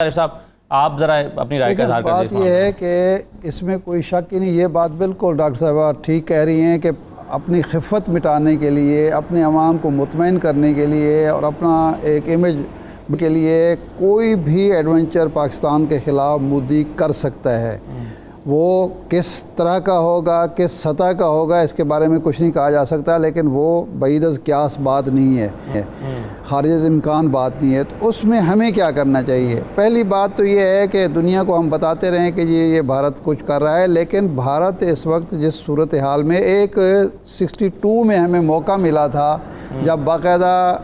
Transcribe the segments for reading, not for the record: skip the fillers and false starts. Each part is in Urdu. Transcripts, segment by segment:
صاحب آپ ذرا اپنی رائے کا اظہار کر بات یہ ہے کہ اس میں کوئی شک ہی نہیں، یہ بات بالکل ڈاکٹر صاحبہ ٹھیک کہہ رہی ہیں کہ اپنی خفت مٹانے کے لیے، اپنے عوام کو مطمئن کرنے کے لیے اور اپنا ایک امیج کے لیے کوئی بھی ایڈونچر پاکستان کے خلاف مودی کر سکتا ہے۔ وہ کس طرح کا ہوگا، کس سطح کا ہوگا، اس کے بارے میں کچھ نہیں کہا جا سکتا، لیکن وہ بعید از قیاس بات نہیں ہے، خارج از امکان بات نہیں ہے۔ تو اس میں ہمیں کیا کرنا چاہیے؟ پہلی بات تو یہ ہے کہ دنیا کو ہم بتاتے رہیں کہ یہ بھارت کچھ کر رہا ہے، لیکن بھارت اس وقت جس صورتحال میں 62 میں ہمیں موقع ملا تھا جب باقاعدہ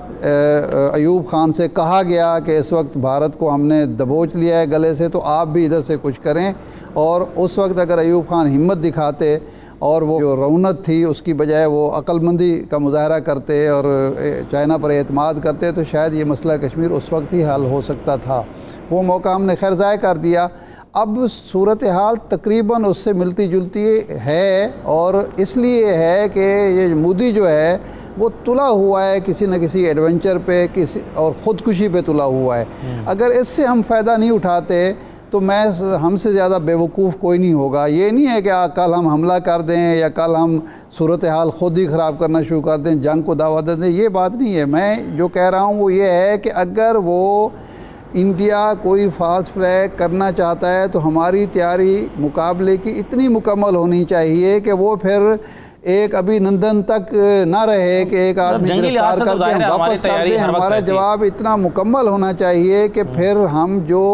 ایوب خان سے کہا گیا کہ اس وقت بھارت کو ہم نے دبوچ لیا ہے گلے سے، تو آپ بھی ادھر سے کچھ کریں، اور اس وقت اگر ایوب خان ہمت دکھاتے اور وہ جو رونت تھی اس کی بجائے وہ عقل مندی کا مظاہرہ کرتے اور چائنا پر اعتماد کرتے، تو شاید یہ مسئلہ کشمیر اس وقت ہی حل ہو سکتا تھا۔ وہ موقع ہم نے خیر ضائع کر دیا۔ اب صورتحال تقریباً اس سے ملتی جلتی ہے، اور اس لیے ہے کہ یہ مودی جو ہے وہ تلا ہوا ہے کسی نہ کسی ایڈونچر پہ، کسی اور خودکشی پہ تلا ہوا ہے۔ اگر اس سے ہم فائدہ نہیں اٹھاتے تو ہم سے زیادہ بیوقوف کوئی نہیں ہوگا۔ یہ نہیں ہے کہ کل ہم حملہ کر دیں یا کل ہم صورتحال خود ہی خراب کرنا شروع کر دیں، جنگ کو دعوت دیں، یہ بات نہیں ہے۔ میں جو کہہ رہا ہوں وہ یہ ہے کہ اگر وہ انڈیا کوئی فالس فلیگ کرنا چاہتا ہے تو ہماری تیاری مقابلے کی اتنی مکمل ہونی چاہیے کہ وہ پھر ایک ابھی نندن تک نہ رہے کہ ایک آدمی گرفتار کر کے ہم واپس کر دیں۔ ہمارا جواب اتنا مکمل ہونا چاہیے کہ پھر ہم جو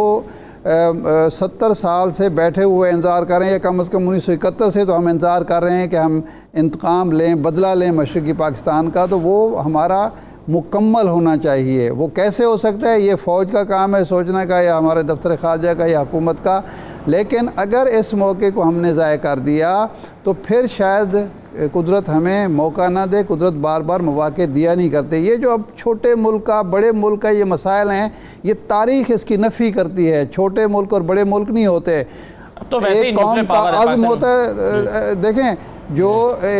70 سال سے بیٹھے ہوئے انتظار کر رہے ہیں، یا کم از کم 1971 سے تو ہم انتظار کر رہے ہیں کہ ہم انتقام لیں، بدلہ لیں مشرقی پاکستان کا، تو وہ ہمارا مکمل ہونا چاہیے۔ وہ کیسے ہو سکتا ہے؟ یہ فوج کا کام ہے سوچنے کا، یا ہمارے دفتر خارجہ کا، یا حکومت کا۔ لیکن اگر اس موقع کو ہم نے ضائع کر دیا تو پھر شاید قدرت ہمیں موقع نہ دے، قدرت بار بار مواقع دیا نہیں کرتے۔ یہ جو اب چھوٹے ملک کا بڑے ملک کا یہ مسائل ہیں، یہ تاریخ اس کی نفی کرتی ہے۔ چھوٹے ملک اور بڑے ملک نہیں ہوتے، ایک قوم کا عزم ہوتا ہے۔ دیکھیں جو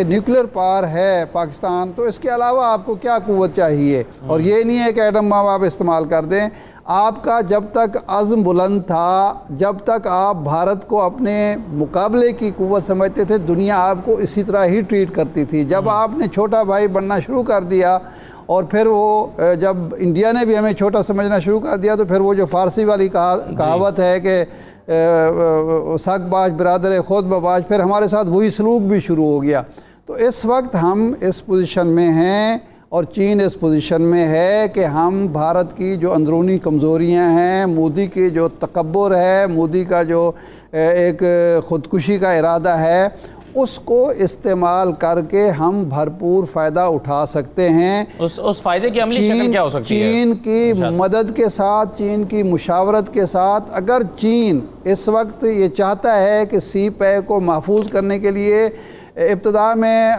نیوکلیر پاور ہے پاکستان، تو اس کے علاوہ آپ کو کیا قوت چاہیے؟ اور یہ نہیں ہے کہ ایٹم بم آپ استعمال کر دیں۔ آپ کا جب تک عزم بلند تھا، جب تک آپ بھارت کو اپنے مقابلے کی قوت سمجھتے تھے، دنیا آپ کو اسی طرح ہی ٹریٹ کرتی تھی۔ جب آپ نے چھوٹا بھائی بننا شروع کر دیا، اور پھر وہ جب انڈیا نے بھی ہمیں چھوٹا سمجھنا شروع کر دیا، تو پھر وہ جو فارسی والی کہاوت ہے کہ سگ باش برادر خود بباش، پھر ہمارے ساتھ وہی سلوک بھی شروع ہو گیا۔ تو اس وقت ہم اس پوزیشن میں ہیں، اور چین اس پوزیشن میں ہے کہ ہم بھارت کی جو اندرونی کمزوریاں ہیں، مودی کے جو تکبر ہے، مودی کا جو ایک خودکشی کا ارادہ ہے، اس کو استعمال کر کے ہم بھرپور فائدہ اٹھا سکتے ہیں۔ اس فائدے کی عملی شکل کیا ہو سکتی ہے؟ چین کی مدد کے ساتھ، چین کی مشاورت کے ساتھ، اگر چین اس وقت یہ چاہتا ہے کہ سی پیک کو محفوظ کرنے کے لیے، ابتدا میں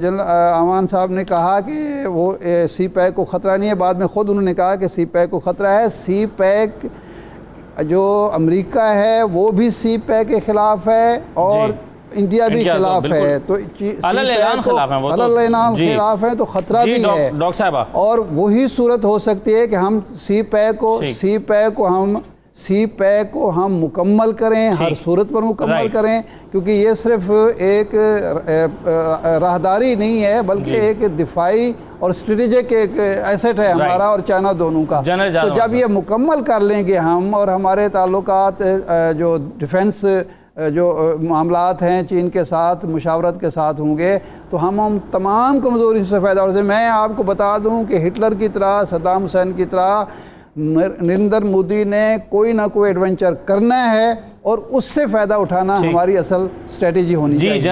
جنرل امان صاحب نے کہا کہ وہ سی پیک کو خطرہ نہیں ہے، بعد میں خود انہوں نے کہا کہ سی پیک کو خطرہ ہے۔ سی پیک جو امریکہ ہے وہ بھی سی پیک کے خلاف ہے، اور انڈیا بھی خلاف ہے، تو علل اعلان خلاف ہے، تو خطرہ بھی ہے۔ اور وہی صورت ہو سکتی ہے کہ ہم سی پیک کو ہم مکمل کریں، ہر صورت پر مکمل کریں، کیونکہ یہ صرف ایک راہداری نہیں ہے بلکہ ایک دفاعی اور اسٹریٹجک ایک ایسٹ ہے ہمارا اور چائنا دونوں کا۔ تو جب یہ مکمل کر لیں گے ہم، اور ہمارے تعلقات جو ڈیفنس جو معاملات ہیں چین کے ساتھ مشاورت کے ساتھ ہوں گے، تو ہم تمام کمزوری سے فائدہ اٹھا سکتے ہیں۔ میں آپ کو بتا دوں کہ ہٹلر کی طرح، صدام حسین کی طرح نریندر مودی نے کوئی نہ کوئی ایڈونچر کرنا ہے، اور اس سے فائدہ اٹھانا ہماری اصل اسٹریٹجی ہونی چاہیے۔